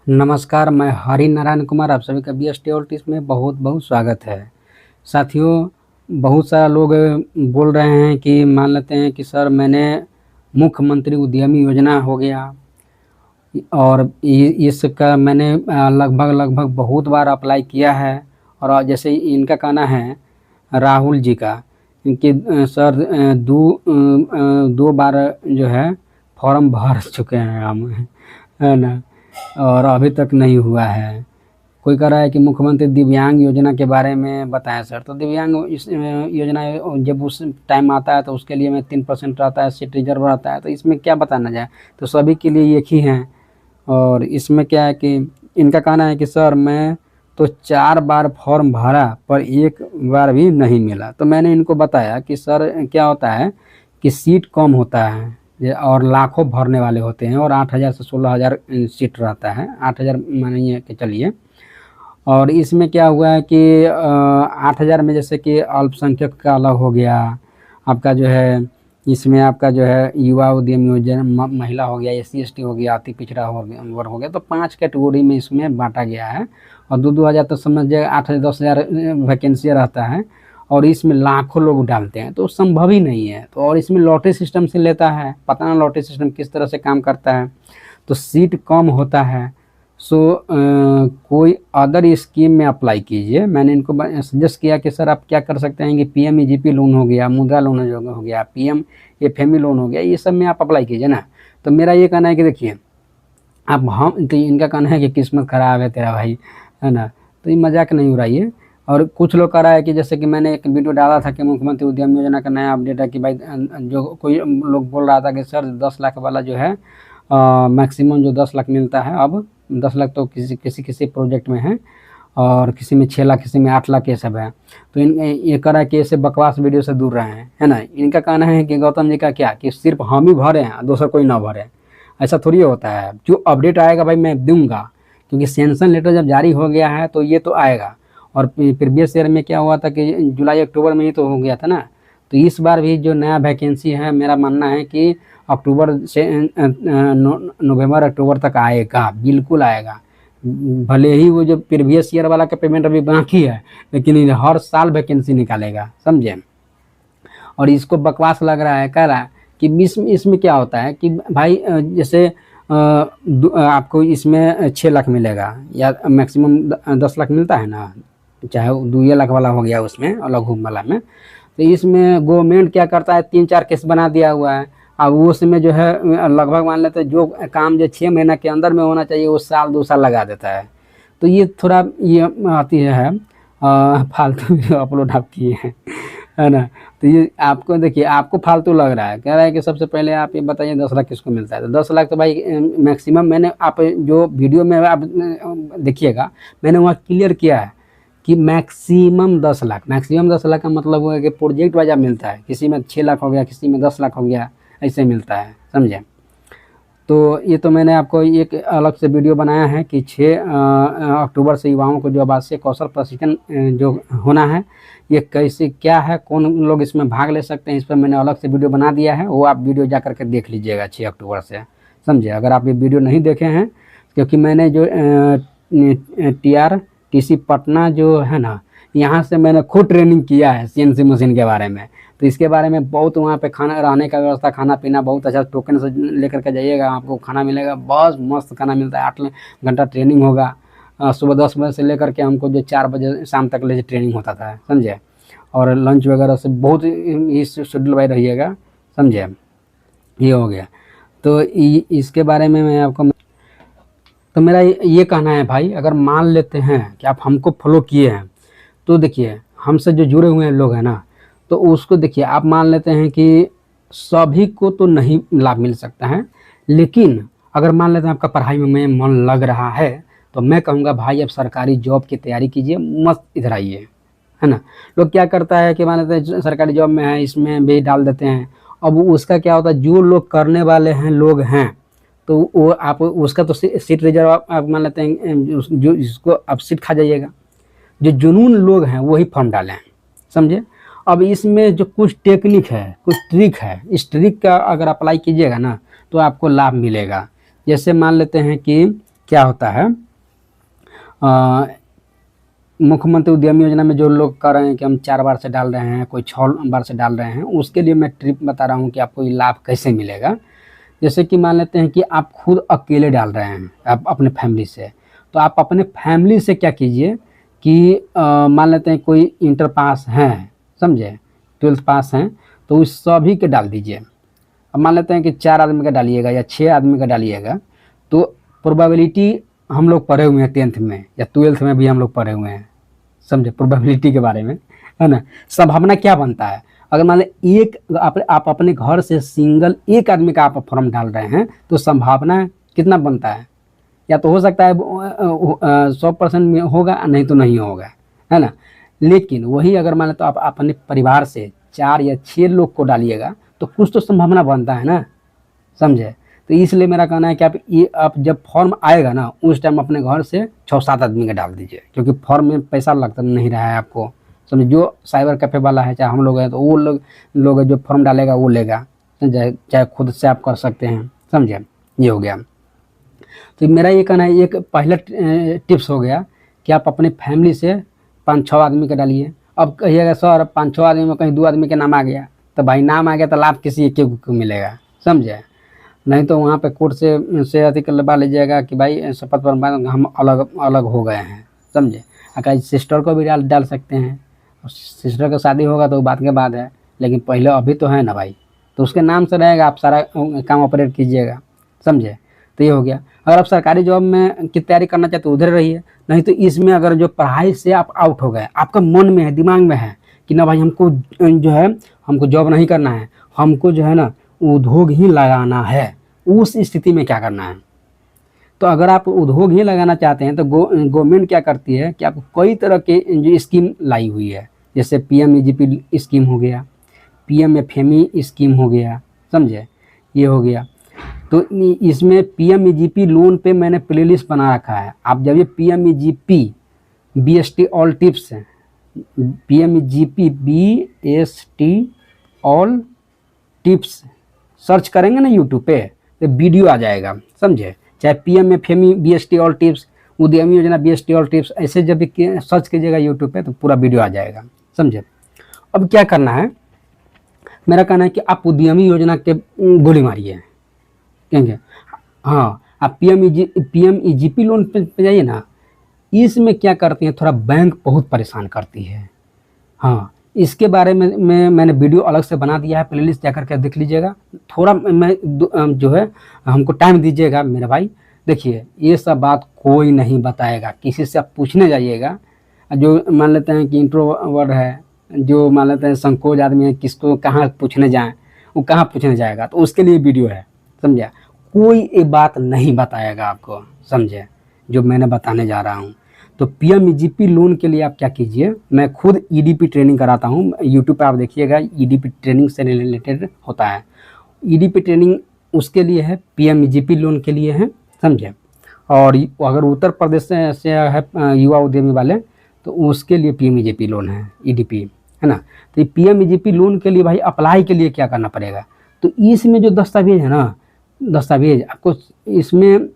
नमस्कार, मैं हरि नारायण कुमार, आप सभी का बीएसटी ऑल्टिस में बहुत बहुत स्वागत है। साथियों, बहुत सारा लोग बोल रहे हैं कि मान लेते हैं कि सर मैंने मुख्यमंत्री उद्यमी योजना हो गया और इसका मैंने लगभग बहुत बार अप्लाई किया है। और जैसे इनका कहना है राहुल जी का कि सर दो बार जो है फॉर्म भर चुके हैं हम, है ना, और अभी तक नहीं हुआ है। कोई कह रहा है कि मुख्यमंत्री दिव्यांग योजना के बारे में बताएं सर। तो दिव्यांग इस योजना जब उस टाइम आता है तो उसके लिए में 3% रहता है, सीट रिजर्व रहता है। तो इसमें क्या बताना जाए, तो सभी के लिए एक ही है। और इसमें क्या है कि इनका कहना है कि सर मैं तो 4 बार फॉर्म भरा पर एक बार भी नहीं मिला। तो मैंने इनको बताया कि सर क्या होता है कि सीट कम होता है और लाखों भरने वाले होते हैं और 8,000 से 16,000 सीट रहता है। 8,000 मानिए कि चलिए। और इसमें क्या हुआ है कि 8,000 में जैसे कि अल्पसंख्यक का अलग हो गया, आपका जो है इसमें आपका जो है युवा उद्यम योजना, महिला हो गया, SC ST हो गया, अति पिछड़ा वर्ग हो गया। तो 5 कैटेगरी में इसमें बांटा गया है। और 2-2 हज़ार तो समझिए 8,000 10,000 वैकेंसी रहता है और इसमें लाखों लोग डालते हैं, तो संभव ही नहीं है। तो और इसमें लॉटरी सिस्टम से लेता है, पता ना लॉटरी सिस्टम किस तरह से काम करता है। तो सीट कम होता है। सो कोई अदर स्कीम में अप्लाई कीजिए। मैंने इनको सजेस्ट किया कि सर आप क्या कर सकते हैं कि PMEGP लोन हो गया, मुद्रा लोन हो गया, PMFME लोन हो गया, ये सब में आप अप्लाई कीजिए ना। तो मेरा ये कहना है कि देखिए आप हम तो इनका कहना है कि किस्मत खराब है तेरा भाई, है ना। तो ये मजाक नहीं उड़ाइए। और कुछ लोग कह रहा है कि जैसे कि मैंने एक वीडियो डाला था कि मुख्यमंत्री उद्यम योजना का नया अपडेट है कि भाई जो कोई लोग बोल रहा था कि सर 10 लाख वाला जो है मैक्सिमम जो 10 लाख मिलता है, अब 10 लाख तो किसी प्रोजेक्ट में है और किसी में 6 लाख, किसी में 8 लाख, ये सब है। तो ये कह रहा है कि ऐसे बकवास वीडियो से दूर रहे हैं, है ना। इनका कहना है कि गौतम जी का क्या कि सिर्फ हम ही भरे हैं, दूसरा कोई ना भरे। ऐसा थोड़ी होता है। जो अपडेट आएगा भाई मैं दूंगा, क्योंकि सैंक्शन लेटर जब जारी हो गया है तो ये तो आएगा। और प्रीवियस ईयर में क्या हुआ था कि जुलाई अक्टूबर में ही तो हो गया था ना। तो इस बार भी जो नया वैकेंसी है, मेरा मानना है कि अक्टूबर से नवंबर अक्टूबर तक आएगा, बिल्कुल आएगा। भले ही वो जो प्रीवियस ईयर वाला का पेमेंट अभी बाकी है, लेकिन हर साल वैकेंसी निकालेगा, समझे। और इसको बकवास लग रहा है, कह रहा है कि इसमें क्या होता है कि भाई जैसे आपको इसमें 6 लाख मिलेगा या मैक्सिमम 10 लाख मिलता है ना, चाहे 2 लाख वाला हो गया उसमें और लघु वाला में। तो इसमें गवर्नमेंट क्या करता है, 3-4 केस बना दिया हुआ है। अब उसमें जो है लगभग मान लेते हैं जो काम जो 6 महीना के अंदर में होना चाहिए वो साल 2 साल लगा देता है। तो ये थोड़ा ये आती है फालतू वीडियो अपलोड आप किए हैं, है ना। तो ये आपको देखिए आपको फालतू लग रहा है। कह रहा है कि सबसे पहले आप ये बताइए 10 लाख किसको मिलता है। तो 10 लाख तो भाई मैक्सिमम, मैंने आप जो वीडियो में आप देखिएगा मैंने वहाँ क्लियर किया है कि मैक्सिमम 10 लाख। मैक्सिमम 10 लाख का मतलब हुआ कि प्रोजेक्ट वाइज मिलता है, किसी में 6 लाख हो गया, किसी में 10 लाख हो गया, ऐसे मिलता है, समझे। तो ये तो मैंने आपको एक अलग से वीडियो बनाया है कि 6 अक्टूबर से युवाओं को जो आवासीय कौशल प्रशिक्षण जो होना है, ये कैसे क्या है, कौन लोग इसमें भाग ले सकते हैं, इस पर मैंने अलग से वीडियो बना दिया है। वो आप वीडियो जा करके देख लीजिएगा 6 अक्टूबर से, समझे। अगर आप ये वीडियो नहीं देखे हैं, क्योंकि मैंने जो TRTC पटना जो है ना, यहाँ से मैंने खुद ट्रेनिंग किया है CNC मशीन के बारे में। तो इसके बारे में बहुत वहाँ पे खाना रहने का व्यवस्था, खाना पीना बहुत अच्छा, टोकन से लेकर के जाइएगा, आपको खाना मिलेगा, बहुत मस्त खाना मिलता है। 8 घंटा ट्रेनिंग होगा, सुबह 10 बजे से लेकर के हमको जो 4 बजे शाम तक ले ट्रेनिंग होता था, समझे। और लंच वगैरह से बहुत ही शेड्यूल वाइज रहिएगा, समझे। ये हो गया। तो इसके बारे में मैं आपको, तो मेरा ये कहना है भाई, अगर मान लेते हैं कि आप हमको फॉलो किए हैं, तो देखिए हमसे जो जुड़े हुए हैं लोग हैं ना, तो उसको देखिए आप मान लेते हैं कि सभी को तो नहीं लाभ मिल सकता है, लेकिन अगर मान लेते हैं आपका पढ़ाई में मन लग रहा है, तो मैं कहूँगा भाई अब सरकारी जॉब की तैयारी कीजिए, मत इधर आइए, है ना। लोग क्या करता है कि मान लेते हैं सरकारी जॉब में है, इसमें भी डाल देते हैं। अब उसका क्या होता है, जो लोग करने वाले हैं लोग हैं, तो वो आप उसका तो सीट रिजर्व आप मान लेते हैं, जो जिसको आप सीट खा जाइएगा। जो जुनून लोग हैं वही फॉर्म डालें, समझे। अब इसमें जो कुछ टेक्निक है, कुछ ट्रिक है, इस ट्रिक का अगर अप्लाई कीजिएगा ना तो आपको लाभ मिलेगा। जैसे मान लेते हैं कि क्या होता है, मुख्यमंत्री उद्यमी योजना में जो लोग कर रहे हैं कि हम 4 बार से डाल रहे हैं, कोई 6 बार से डाल रहे हैं, उसके लिए मैं ट्रिप बता रहा हूँ कि आपको ये लाभ कैसे मिलेगा। जैसे कि मान लेते हैं कि आप खुद अकेले डाल रहे हैं, आप अपने फैमिली से, तो आप अपने फैमिली से क्या कीजिए कि मान लेते हैं कोई इंटर पास हैं, समझे, 12th पास हैं, तो उस सभी के डाल दीजिए। अब मान लेते हैं कि 4 आदमी का डालिएगा या 6 आदमी का डालिएगा, तो प्रोबेबिलिटी हम लोग पढ़े हुए हैं 10th में या 12th में भी हम लोग पढ़े हुए हैं, समझे, प्रोबेबिलिटी के बारे में, है ना। संभावना क्या बनता है, अगर मान लें आप अपने घर से सिंगल एक आदमी का आप फॉर्म डाल रहे हैं, तो संभावना कितना बनता है, या तो हो सकता है 100% में होगा, नहीं तो नहीं होगा, है ना। लेकिन वही अगर मान लें तो आप अपने परिवार से 4 या 6 लोग को डालिएगा, तो कुछ तो संभावना बनता है ना, समझे। तो इसलिए मेरा कहना है कि आप जब फॉर्म आएगा ना, उस टाइम अपने घर से 6-7 आदमी का डाल दीजिए, क्योंकि फॉर्म में पैसा लगता नहीं रहा है आपको, समझे। जो साइबर कैफे वाला है, चाहे हम लोग हैं, तो वो लोग जो फॉर्म डालेगा वो लेगा, चाहे खुद से आप कर सकते हैं, समझे। ये हो गया। तो मेरा ये कहना है, एक पहला टिप्स हो गया कि आप अपने फैमिली से 5-6 आदमी का डालिए। अब कहिएगा सर 5-6 आदमी में कहीं 2 आदमी के नाम आ गया, तो भाई नाम आ गया तो लाभ किसी एक को मिलेगा, समझे। नहीं तो वहाँ पे कोर्ट से अति करवा लीजिएगा कि भाई शपथ प्रमाण हम अलग अलग हो गए हैं, समझे। अगर सिस्टर को भी डाल सकते हैं, सिस्टर का शादी होगा तो बात के बाद है, लेकिन पहले अभी तो है ना भाई, तो उसके नाम से रहेगा, आप सारा काम ऑपरेट कीजिएगा, समझे। तो ये हो गया। अगर आप सरकारी जॉब में की तैयारी करना चाहते हो उधर रहिए, नहीं तो इसमें अगर जो पढ़ाई से आप आउट हो गए, आपका मन में है, दिमाग में है कि ना भाई हमको जो है हमको जॉब नहीं करना है, हमको जो है ना उद्योग ही लगाना है, उस स्थिति में क्या करना है। तो अगर आप उद्योग ही लगाना चाहते हैं तो गवर्नमेंट क्या करती है कि आपको कई तरह के जो स्कीम लाई हुई है, जैसे PMEGP स्कीम हो गया, PMFME स्कीम हो गया, समझे। ये हो गया। तो इसमें PMEGP लोन पे मैंने प्लेलिस्ट बना रखा है। आप जब ये PMEGP BST ऑल टिप्स है, PMEGP BST all tips search करेंगे ना यूट्यूब पे, तो वीडियो आ जाएगा, समझे। चाहे PMFME BST ऑल टिप्स, उद्यमी योजना BST ऑल टिप्स, ऐसे जब भी सर्च कीजिएगा यूट्यूब पे तो पूरा वीडियो आ जाएगा, समझे। अब क्या करना है, मेरा कहना है कि आप उद्यमी योजना के गोली मारिए, कहेंगे हाँ। आप PMEGP लोन पे जाइए ना, इसमें क्या करती है, थोड़ा बैंक बहुत परेशान करती है, हाँ। इसके बारे में मैंने वीडियो अलग से बना दिया है, प्लेलिस्ट जाकर के देख लीजिएगा। थोड़ा मैं जो है हमको टाइम दीजिएगा मेरा भाई। देखिए ये सब बात कोई नहीं बताएगा, किसी से आप पूछने जाइएगा, जो मान लेते हैं कि इंट्रोवर्ट है, जो मान लेते हैं संकोच आदमी है, किसको कहाँ पूछने जाएं, वो कहाँ पूछने जाएगा, तो उसके लिए वीडियो है, समझे। कोई ये बात नहीं बताएगा आपको, समझे, जो मैंने बताने जा रहा हूँ। तो PMEGP लोन के लिए आप क्या कीजिए, मैं खुद EDP ट्रेनिंग कराता हूँ, यूट्यूब पे आप देखिएगा, EDP ट्रेनिंग से रिलेटेड होता है। EDP ट्रेनिंग उसके लिए है, PMEGP लोन के लिए है, समझे। और अगर उत्तर प्रदेश से है युवा उद्यमी वाले, तो उसके लिए PMEGP लोन है, EDP, है ना। तो ये PMEGP लोन के लिए भाई अप्लाई के लिए क्या करना पड़ेगा, तो इसमें जो दस्तावेज है ना, दस्तावेज आपको इसमें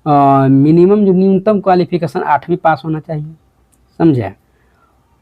मिनिमम जो न्यूनतम क्वालिफिकेशन 8वीं पास होना चाहिए, समझे।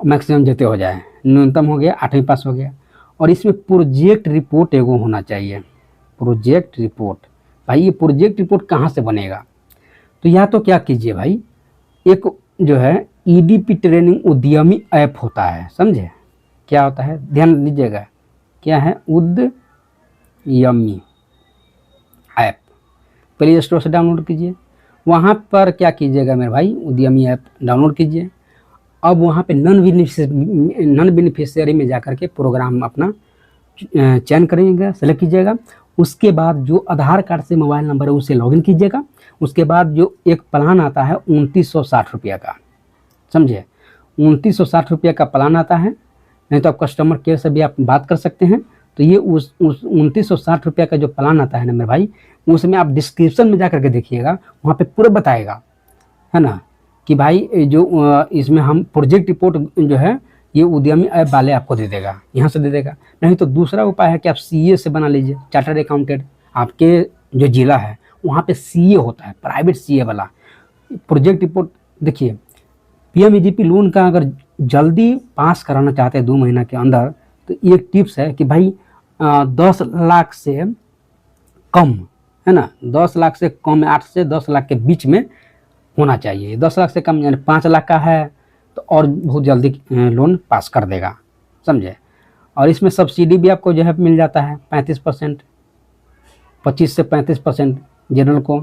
मैक्सिमम जितने हो जाए, न्यूनतम हो गया 8वीं पास हो गया। और इसमें प्रोजेक्ट रिपोर्ट एगो होना चाहिए, प्रोजेक्ट रिपोर्ट। भाई ये प्रोजेक्ट रिपोर्ट कहाँ से बनेगा, तो या तो क्या कीजिए भाई, एक जो है EDP ट्रेनिंग उद्यमी ऐप होता है, समझे। क्या होता है, ध्यान दीजिएगा, क्या है, उद्यमी ऐप, प्ले स्टोर से डाउनलोड कीजिए। वहाँ पर क्या कीजिएगा मेरे भाई, उद्यमी ऐप डाउनलोड कीजिए। अब वहाँ पे नॉन बेनिफिशियरी में जाकर के प्रोग्राम अपना चयन करिएगा, सेलेक्ट कीजिएगा। उसके बाद जो आधार कार्ड से मोबाइल नंबर है उसे लॉगिन कीजिएगा। उसके बाद जो एक प्लान आता है 2960 रुपये का, समझे, 2960 रुपये का प्लान आता है। नहीं तो आप कस्टमर केयर से भी आप बात कर सकते हैं। तो ये उस 2960 रुपये का जो प्लान आता है ना मेरे भाई, उसमें आप डिस्क्रिप्शन में जा करके देखिएगा, वहाँ पे पूरा बताएगा, है ना, कि भाई जो इसमें हम प्रोजेक्ट रिपोर्ट जो है ये उद्यमी ऐप वाले आपको दे देगा, यहाँ से दे देगा। नहीं तो दूसरा उपाय है कि आप CA से बना लीजिए, चार्टर्ड अकाउंटेंट, आपके जो ज़िला है वहाँ पे सीए होता है, प्राइवेट सीए वाला प्रोजेक्ट रिपोर्ट। देखिए पीएमईजीपी लोन का अगर जल्दी पास कराना चाहते हैं 2 महीना के अंदर, तो एक टिप्स है कि भाई 10 लाख से कम, है ना, 10 लाख से कम, 8 से 10 लाख के बीच में होना चाहिए। 10 लाख से कम यानी 5 लाख का है तो और बहुत जल्दी लोन पास कर देगा, समझे। और इसमें सब्सिडी भी आपको जो है मिल जाता है 35%, 25 से 35% जनरल को,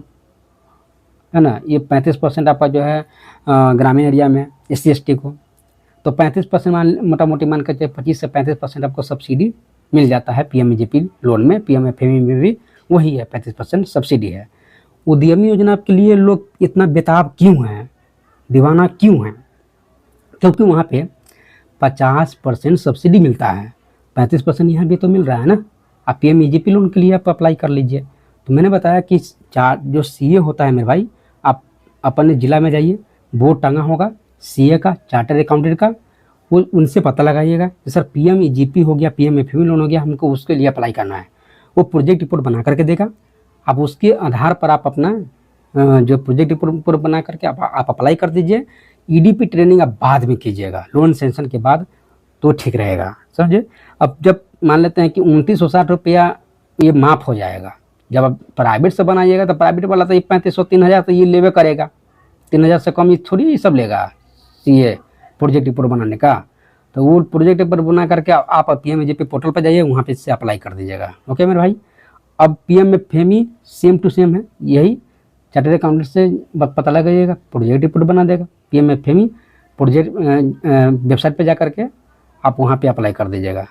है ना। ये 35% आपका जो है ग्रामीण एरिया में SC/ST को, तो 35% मोटा मोटी मान कर 25 से 35% आपको सब्सिडी मिल जाता है पीएमईजीपी लोन में। पीएमएफएमई में भी वही है, 35% सब्सिडी है। उद्यमी योजना के लिए लोग इतना बेताब क्यों हैं, दीवाना क्यों हैं? क्योंकि वहाँ पे 50% सब्सिडी मिलता है, 35% यहाँ भी तो मिल रहा है ना। आप पीएमईजीपी लोन के लिए आप अप्लाई कर लीजिए। तो मैंने बताया कि जो सीए होता है मेरे भाई, आप अपने ज़िला में जाइए, बोर्ड टांगा होगा सीए का, चार्टर्ड अकाउंटेंट का, वो उनसे पता लगाइएगा कि सर पीएमईजीपी हो गया, पीएमएफएमई लोन हो गया, हमको उसके लिए अप्लाई करना है। वो प्रोजेक्ट रिपोर्ट बना करके देगा। आप उसके आधार पर आप अपना जो प्रोजेक्ट रिपोर्ट बना करके आप अप्लाई कर दीजिए। ईडीपी ट्रेनिंग आप बाद में कीजिएगा, लोन सेंक्शन के बाद, तो ठीक रहेगा, समझे। अब जब मान लेते हैं कि 2960 रुपया ये माफ़ हो जाएगा, जब आप प्राइवेट से बनाइएगा तो प्राइवेट वाला तो ये 3500 3000 तो ये लेवे करेगा, 3000 से कम ये थोड़ी ये सब लेगा सीए प्रोजेक्ट रिपोर्ट बनाने का। तो वो प्रोजेक्ट रिपोर्ट बना करके आप पीएमईजीपी पोर्टल पर जाइए, वहाँ पे इससे अप्लाई कर दीजिएगा। ओके मेरे भाई। अब पीएमएफएमई सेम टू सेम है, यही चार्टर्ड अकाउंटेंट से पता लगाइएगा, प्रोजेक्ट रिपोर्ट बना देगा। पीएमएफएमई प्रोजेक्ट वेबसाइट पे जा करके आप वहाँ पे अप्लाई कर दीजिएगा।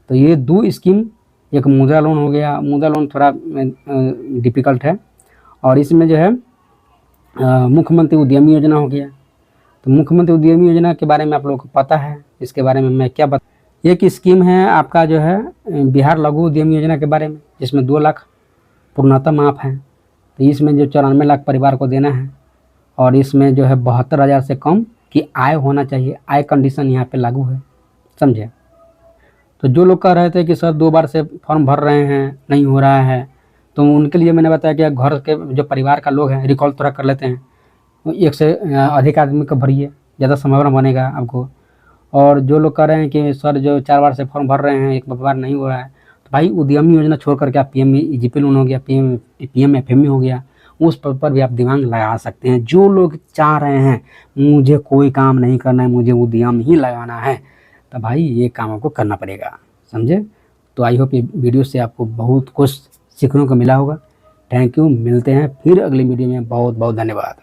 तो ये 2 स्कीम, एक मुद्रा लोन हो गया। मुद्रा लोन थोड़ा डिफ़िकल्ट है, और इसमें जो है मुख्यमंत्री उद्यमी योजना हो गया। तो मुख्यमंत्री उद्यमी योजना के बारे में आप लोगों को पता है, इसके बारे में मैं क्या बता। एक स्कीम है आपका जो है बिहार लघु उद्यमी योजना के बारे में, जिसमें 2 लाख पूर्णतः माफ़ है। तो इसमें जो 94 लाख परिवार को देना है, और इसमें जो है 72,000 से कम की आय होना चाहिए। आय कंडीशन यहाँ पे लागू है, समझे। तो जो लोग कह रहे थे कि सर 2 बार से फॉर्म भर रहे हैं, नहीं हो रहा है, तो उनके लिए मैंने बताया कि घर के जो परिवार का लोग हैं रिकॉल थोड़ा कर लेते हैं, 1 से अधिक आदमी को भरिए, ज़्यादा संभावना बनेगा आपको। और जो लोग कह रहे हैं कि सर जो 4 बार से फॉर्म भर रहे हैं, एक बार नहीं हो रहा है, तो भाई उद्यमी योजना छोड़ करके आप पीएमईजीपी लोन हो गया, पीएमएफएमई हो गया, उस पर भी आप दिमाग लगा सकते हैं। जो लोग चाह रहे हैं मुझे कोई काम नहीं करना है, मुझे उद्यम ही लगाना है, तो भाई ये काम आपको करना पड़ेगा, समझे। तो आई होप ये वीडियो से आपको बहुत कुछ सीखने को मिला होगा। थैंक यू, मिलते हैं फिर अगली वीडियो में। बहुत बहुत धन्यवाद।